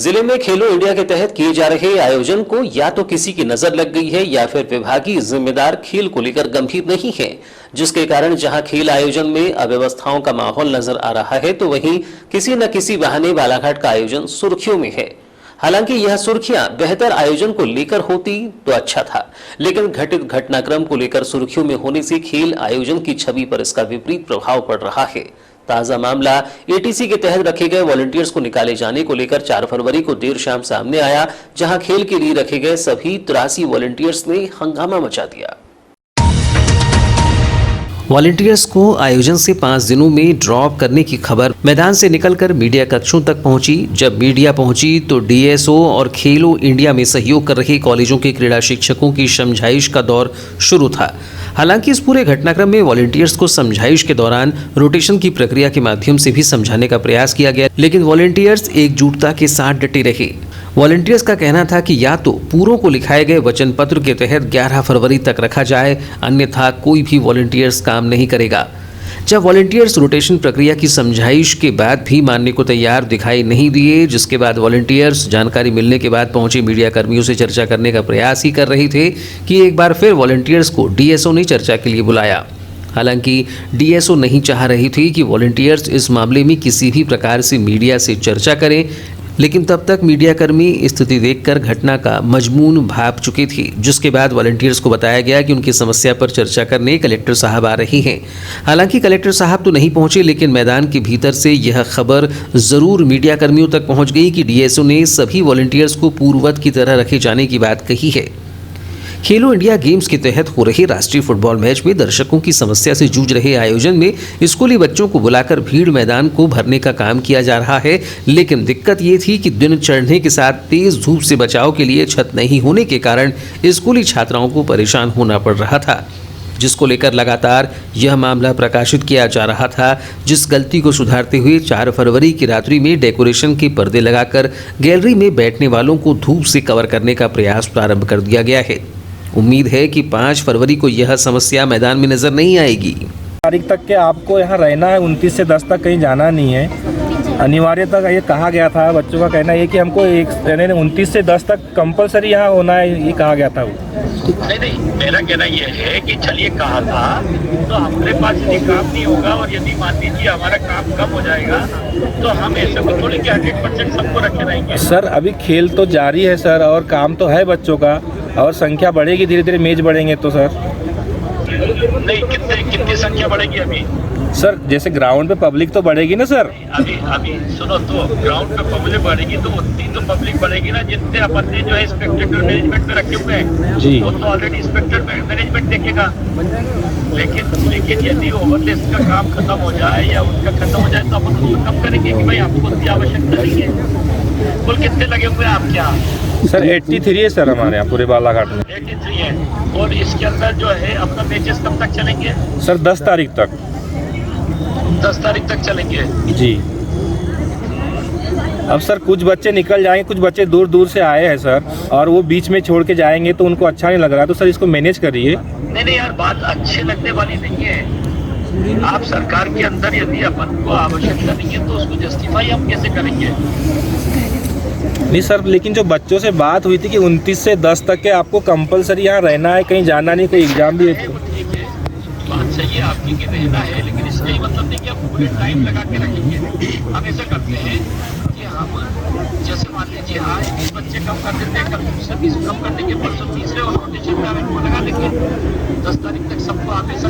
जिले में खेलो इंडिया के तहत किए जा रहे आयोजन को या तो किसी की नजर लग गई है या फिर विभागीय जिम्मेदार खेल को लेकर गंभीर नहीं है, जिसके कारण जहां खेल आयोजन में अव्यवस्थाओं का माहौल नजर आ रहा है तो वहीं किसी न किसी बहाने बालाघाट का आयोजन सुर्खियों में है। हालांकि यह सुर्खियां बेहतर आयोजन को लेकर होती तो अच्छा था, लेकिन घटित घटनाक्रम को लेकर सुर्खियों में होने से खेल आयोजन की छवि पर इसका विपरीत प्रभाव पड़ रहा है। ताजा मामला एटीसी के तहत रखे गए वॉलंटियर्स को निकाले जाने को लेकर 4 फरवरी को देर शाम सामने आया, जहां खेल के लिए रखे गए सभी 83 वॉलंटियर्स ने हंगामा मचा दिया। वॉलंटियर्स को आयोजन से 5 दिनों में ड्रॉप करने की खबर मैदान से निकलकर मीडिया कक्षों तक पहुंची। जब मीडिया पहुंची तो डीएसओ और खेलो इंडिया में सहयोग कर रहे कॉलेजों के क्रीड़ा शिक्षकों की समझाइश का दौर शुरू था। हालांकि इस पूरे घटनाक्रम में वॉलंटियर्स को समझाइश के दौरान रोटेशन की प्रक्रिया के माध्यम से भी समझाने का प्रयास किया गया, लेकिन वॉलंटियर्स एकजुटता के साथ डटे रहे। वॉलंटियर्स का कहना था कि या तो पूरों को लिखाए गए वचन पत्र के तहत 11 फरवरी तक रखा जाए, अन्यथा कोई भी वॉलंटियर्स काम नहीं करेगा। जब वॉलंटियर्स रोटेशन प्रक्रिया की समझाइश के बाद भी मानने को तैयार दिखाई नहीं दिए, जिसके बाद वॉलंटियर्स जानकारी मिलने के बाद पहुंचे मीडिया कर्मियों से चर्चा करने का प्रयास ही कर रहे थे कि एक बार फिर वॉलंटियर्स को डीएसओ ने चर्चा के लिए बुलाया। हालांकि डीएसओ नहीं चाह रही थी कि वॉलंटियर्स इस मामले में किसी भी प्रकार से मीडिया से चर्चा करें, लेकिन तब तक मीडिया कर्मी स्थिति देखकर घटना का मजमून भाप चुकी थी, जिसके बाद वॉलंटियर्स को बताया गया कि उनकी समस्या पर चर्चा करने कलेक्टर साहब आ रहे हैं। हालांकि कलेक्टर साहब तो नहीं पहुंचे, लेकिन मैदान के भीतर से यह खबर जरूर मीडिया कर्मियों तक पहुंच गई कि डीएसओ ने सभी वॉलंटियर्स को पूर्ववत की तरह रखे जाने की बात कही है। खेलो इंडिया गेम्स के तहत हो रहे राष्ट्रीय फुटबॉल मैच में दर्शकों की समस्या से जूझ रहे आयोजन में स्कूली बच्चों को बुलाकर भीड़ मैदान को भरने का काम किया जा रहा है, लेकिन दिक्कत ये थी कि दिन चढ़ने के साथ तेज धूप से बचाव के लिए छत नहीं होने के कारण स्कूली छात्राओं को परेशान होना पड़ रहा था, जिसको लेकर लगातार यह मामला प्रकाशित किया जा रहा था। जिस गलती को सुधारते हुए 4 फरवरी की रात्रि में डेकोरेशन के पर्दे लगाकर गैलरी में बैठने वालों को धूप से कवर करने का प्रयास प्रारंभ कर दिया गया है। उम्मीद है कि 5 फरवरी को यह समस्या मैदान में नजर नहीं आएगी। तारीख तक के आपको यहाँ रहना है, 29 से 10 तक कहीं जाना नहीं है। अनिवार्यतः ये कहा गया था, बच्चों का कहना है कि हमको 29 से 10 तक कंपलसरी यहाँ होना है, ये कहा गया था। नहीं, मेरा कहना ये है कि चलिए कहा था तो हमारे पास यदि काम नहीं होगा और यदि मान लीजिए हमारा काम कम हो जाएगा तो हम ऐसे को थोड़ी 100% सबको रखे रहेंगे। सर अभी खेल तो जारी है सर, और काम तो है बच्चों का, और संख्या बढ़ेगी, धीरे धीरे मैच बढ़ेंगे तो सर। नहीं, कितनी संख्या बढ़ेगी अभी? सर जैसे ग्राउंड पे पब्लिक तो बढ़ेगी ना सर। अभी सुनो, तो ग्राउंड पे पब्लिक बढ़ेगी तो उतनी तो पब्लिक बढ़ेगी ना जितने अपन ने जो है स्पेक्टेटर मैनेजमेंट में रखे हुए हैं जी, वो तो ऑलरेडी स्पेक्टेटर मैनेजमेंट देखेगा। लेकिन यदि ओवरलेस का काम खत्म हो जाए या उनका खत्म हो जाए तो अपन उसको कम करेंगे कि भाई आपको उसकी आवश्यकता नहीं है। कुल कितने लगे हुए हैं आपके यहाँ? सर 83 है सर हमारे यहाँ पूरे बालाघाट में। 83 है। और इसके अंदर जो है अपना मैचेस कब तक चलेंगे? सर 10 तारीख तक। 10 तारीख तक चलेंगे जी। अब सर कुछ बच्चे निकल जाएंगे, कुछ बच्चे दूर दूर से आए हैं सर, और वो बीच में छोड़ के जाएंगे तो उनको अच्छा नहीं लग रहा, तो सर इसको मैनेज करिए। नहीं यार, बात अच्छे लगने वाली नहीं है। आप सरकार के अंदर यदि अपन को आवश्यकता नहीं है तो उसको जस्टिफाई हम कैसे करेंगे? नहीं सर, लेकिन जो बच्चों से बात हुई थी कि 29 से 10 तक के आपको कंपलसरी यहाँ रहना है, कहीं जाना नहीं, कोई एग्जाम भी है। बात सही है आपकी कि रहना है, लेकिन इसका ये मतलब नहीं कि आप पूरे टाइम लगा के रखेंगे। हम ऐसा करते हैं कि हम जैसे मान लीजिए आज 20 बच्चे कम कर देते हैं, कल 20 कम कर देंगे, परसों तीसरे और रोटेशन में हम इनको लगा देंगे। 10 तारीख तक सबको आप ऐसा